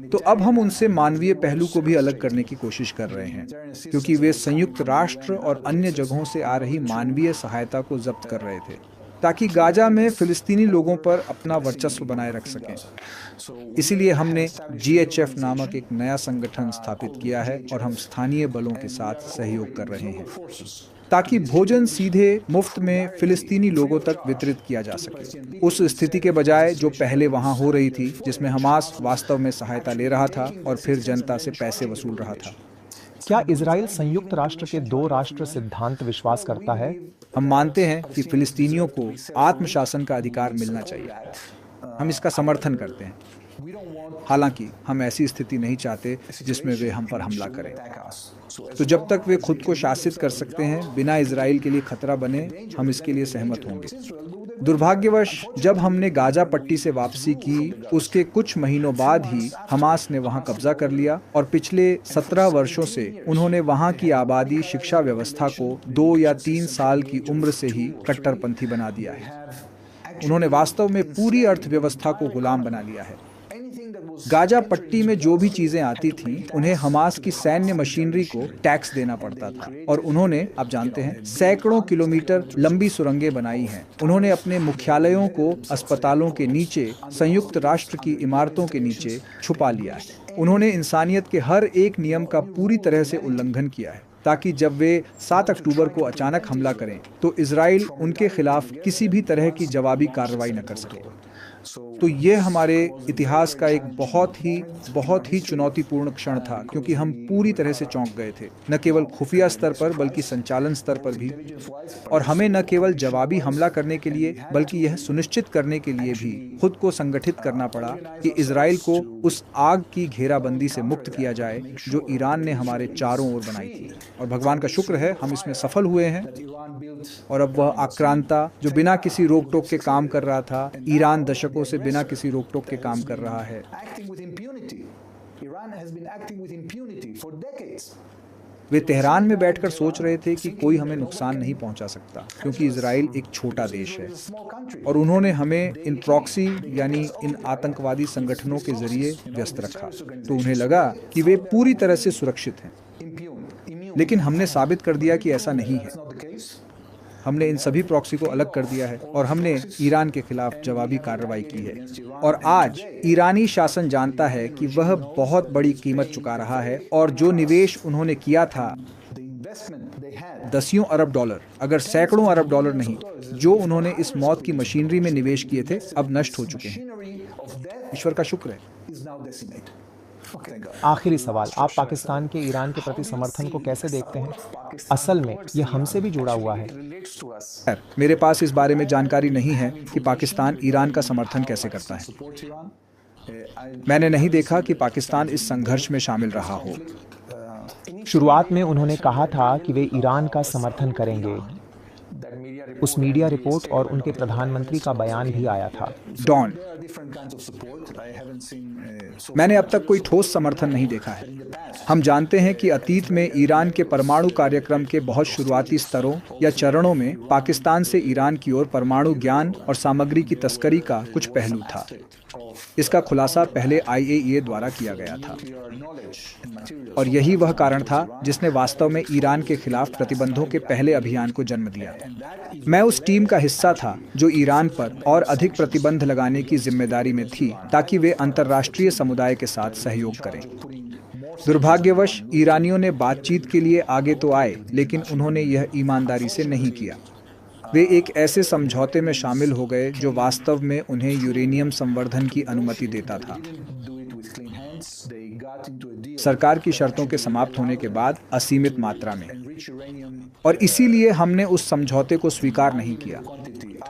तो अब हम उनसे मानवीय पहलू को भी अलग करने की कोशिश कर रहे हैं, क्योंकि वे संयुक्त राष्ट्र और अन्य जगहों से आ रही मानवीय सहायता को जब्त कर रहे थे, ताकि गाजा में फिलिस्तीनी लोगों पर अपना वर्चस्व बनाए रख सकें। इसीलिए हमने GHF नामक एक नया संगठन स्थापित किया है और हम स्थानीय बलों के साथ सहयोग कर रहे हैं, ताकि भोजन सीधे मुफ्त में फिलिस्तीनी लोगों तक वितरित किया जा सके, उस स्थिति के बजाय जो पहले वहां हो रही थी, जिसमें हमास वास्तव में सहायता ले रहा था और फिर जनता से पैसे वसूल रहा था। क्या इजराइल संयुक्त राष्ट्र के 2 राष्ट्र सिद्धांत विश्वास करता है? हम मानते हैं कि फिलिस्तीनियों को आत्मशासन का अधिकार मिलना चाहिए। हम इसका समर्थन करते हैं, हालांकि हम ऐसी स्थिति नहीं चाहते जिसमें वे हम पर हमला करें। तो जब तक वे खुद को शासित कर सकते हैं बिना इजराइल के लिए खतरा बने, हम इसके लिए सहमत होंगे। दुर्भाग्यवश जब हमने गाजा पट्टी से वापसी की, उसके कुछ महीनों बाद ही हमास ने वहां कब्जा कर लिया और पिछले 17 वर्षों से उन्होंने वहां की आबादी शिक्षा व्यवस्था को 2 या 3 साल की उम्र से ही कट्टरपंथी बना दिया है। उन्होंने वास्तव में पूरी अर्थव्यवस्था को गुलाम बना लिया है। गाजा पट्टी में जो भी चीजें आती थीं, उन्हें हमास की सैन्य मशीनरी को टैक्स देना पड़ता था, और उन्होंने, आप जानते हैं, सैकड़ों किलोमीटर लंबी सुरंगें बनाई हैं। उन्होंने अपने मुख्यालयों को अस्पतालों के नीचे, संयुक्त राष्ट्र की इमारतों के नीचे छुपा लिया है। उन्होंने इंसानियत के हर एक नियम का पूरी तरह से उल्लंघन किया है, ताकि जब वे 7 अक्टूबर को अचानक हमला करें तो इजराइल उनके खिलाफ किसी भी तरह की जवाबी कार्रवाई न कर सके। तो ये हमारे इतिहास का एक बहुत ही चुनौतीपूर्ण क्षण था, क्योंकि हम पूरी तरह से चौंक गए थे, न केवल खुफिया स्तर पर बल्कि संचालन स्तर पर भी। और हमें न केवल जवाबी हमला करने के लिए बल्कि यह सुनिश्चित करने के लिए भी खुद को संगठित करना पड़ा कि इजराइल को उस आग की घेराबंदी से मुक्त किया जाए जो ईरान ने हमारे चारों ओर बनाई थी। और भगवान का शुक्र है, हम इसमें सफल हुए हैं। और अब वह आक्रांता जो बिना किसी रोक टोक के काम कर रहा था, ईरान दशकों से बिना किसी रोक टोक के काम कर रहा है। वे तेहरान में बैठकर सोच रहे थे कि कोई हमें नुकसान नहीं पहुंचा सकता, क्योंकि इजराइल एक छोटा देश है, और उन्होंने हमें इन प्रॉक्सी यानी इन आतंकवादी संगठनों के जरिए व्यस्त रखा। तो उन्हें लगा कि वे पूरी तरह से सुरक्षित हैं, लेकिन हमने साबित कर दिया कि ऐसा नहीं है। हमने इन सभी प्रॉक्सी को अलग कर दिया है और हमने ईरान के खिलाफ जवाबी कार्रवाई की है। और आज ईरानी शासन जानता है कि वह बहुत बड़ी कीमत चुका रहा है, और जो निवेश उन्होंने किया था, दसियों अरब डॉलर, अगर सैकड़ों अरब डॉलर नहीं, जो उन्होंने इस मौत की मशीनरी में निवेश किए थे, अब नष्ट हो चुके हैं। ईश्वर का शुक्र है। आखिरी सवाल, आप पाकिस्तान के ईरान के प्रति समर्थन को कैसे देखते हैं? असल में यह हमसे भी जुड़ा हुआ है। मेरे पास इस बारे में जानकारी नहीं है कि पाकिस्तान ईरान का समर्थन कैसे करता है। मैंने नहीं देखा कि पाकिस्तान इस संघर्ष में शामिल रहा हो। शुरुआत में उन्होंने कहा था कि वे ईरान का समर्थन करेंगे। उस मीडिया रिपोर्ट और उनके प्रधानमंत्री का बयान भी आया था। डॉन, मैंने अब तक कोई ठोस समर्थन नहीं देखा है। हम जानते हैं कि अतीत में ईरान के परमाणु कार्यक्रम के बहुत शुरुआती स्तरों या चरणों में पाकिस्तान से ईरान की ओर परमाणु ज्ञान और सामग्री की तस्करी का कुछ पहलू था। इसका खुलासा पहले IAEA द्वारा किया गया था, और यही वह कारण था जिसने वास्तव में ईरान के खिलाफ प्रतिबंधों के पहले अभियान को जन्म दिया। मैं उस टीम का हिस्सा था जो ईरान पर और अधिक प्रतिबंध लगाने की जिम्मेदारी में थी, ताकि वे अंतर्राष्ट्रीय समुदाय के साथ सहयोग करें। दुर्भाग्यवश ईरानियों ने बातचीत के लिए आगे तो आए, लेकिन उन्होंने यह ईमानदारी से नहीं किया। वे एक ऐसे समझौते में शामिल हो गए जो वास्तव में उन्हें यूरेनियम संवर्धन की अनुमति देता था। सरकार की शर्तों के समाप्त होने के बाद असीमित मात्रा में, और इसीलिए हमने उस समझौते को स्वीकार नहीं किया।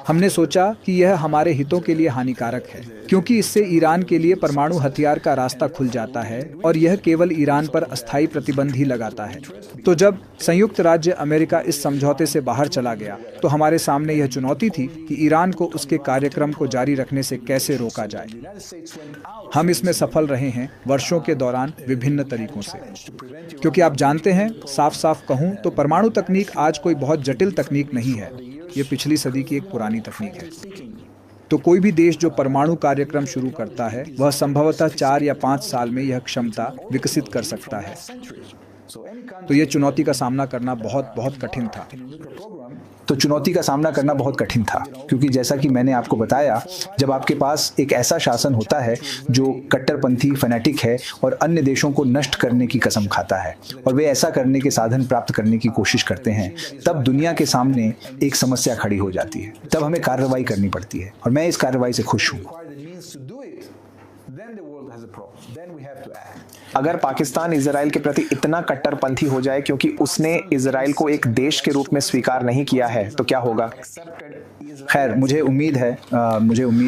हमने सोचा कि यह हमारे हितों के लिए हानिकारक है, क्योंकि इससे ईरान के लिए परमाणु हथियार का रास्ता खुल जाता है और यह केवल ईरान पर अस्थायी प्रतिबंध ही लगाता है। तो जब संयुक्त राज्य अमेरिका इस समझौते से बाहर चला गया, तो हमारे सामने यह चुनौती थी कि ईरान को उसके कार्यक्रम को जारी रखने से कैसे रोका जाए। हम इसमें सफल रहे हैं वर्षों के दौरान विभिन्न तरीकों से, क्योंकि आप जानते हैं, साफ साफ कहूं तो परमाणु तकनीक आज कोई बहुत जटिल तकनीक नहीं है। ये पिछली सदी की एक पुरानी तकनीक है। तो कोई भी देश जो परमाणु कार्यक्रम शुरू करता है, वह संभवतः 4 या 5 साल में यह क्षमता विकसित कर सकता है। तो यह चुनौती का सामना करना बहुत बहुत कठिन था। तो चुनौती का सामना करना बहुत कठिन था, क्योंकि जैसा कि मैंने आपको बताया, जब आपके पास एक ऐसा शासन होता है जो कट्टरपंथी फैनेटिक है और अन्य देशों को नष्ट करने की कसम खाता है, और वे ऐसा करने के साधन प्राप्त करने की कोशिश करते हैं, तब दुनिया के सामने एक समस्या खड़ी हो जाती है। तब हमें कार्रवाई करनी पड़ती है, और मैं इस कार्रवाई से खुश हूँ। अगर पाकिस्तान इजराइल के प्रति इतना कट्टरपंथी हो जाए क्योंकि उसने इजराइल को एक देश के रूप में स्वीकार नहीं किया है, तो क्या होगा? खैर, मुझे उम्मीद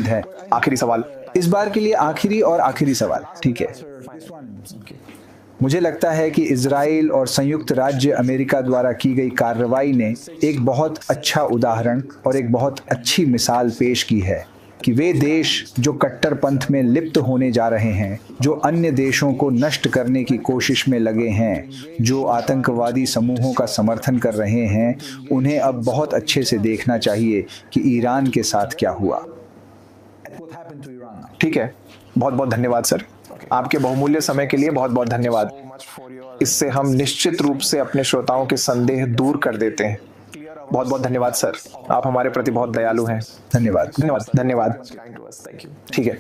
है। आखिरी सवाल, इस बार के लिए आखिरी सवाल, ठीक है। मुझे लगता है कि इजराइल और संयुक्त राज्य अमेरिका द्वारा की गई कार्रवाई ने एक बहुत अच्छा उदाहरण और एक बहुत अच्छी मिसाल पेश की है कि वे देश जो कट्टरपंथ में लिप्त होने जा रहे हैं, जो अन्य देशों को नष्ट करने की कोशिश में लगे हैं, जो आतंकवादी समूहों का समर्थन कर रहे हैं, उन्हें अब बहुत अच्छे से देखना चाहिए कि ईरान के साथ क्या हुआ। ठीक है, बहुत बहुत धन्यवाद सर, आपके बहुमूल्य समय के लिए बहुत बहुत धन्यवाद। इससे हम निश्चित रूप से अपने श्रोताओं के संदेह दूर कर देते हैं। बहुत बहुत धन्यवाद सर, आप हमारे प्रति बहुत दयालु हैं। धन्यवाद। धन्यवाद। ठीक है।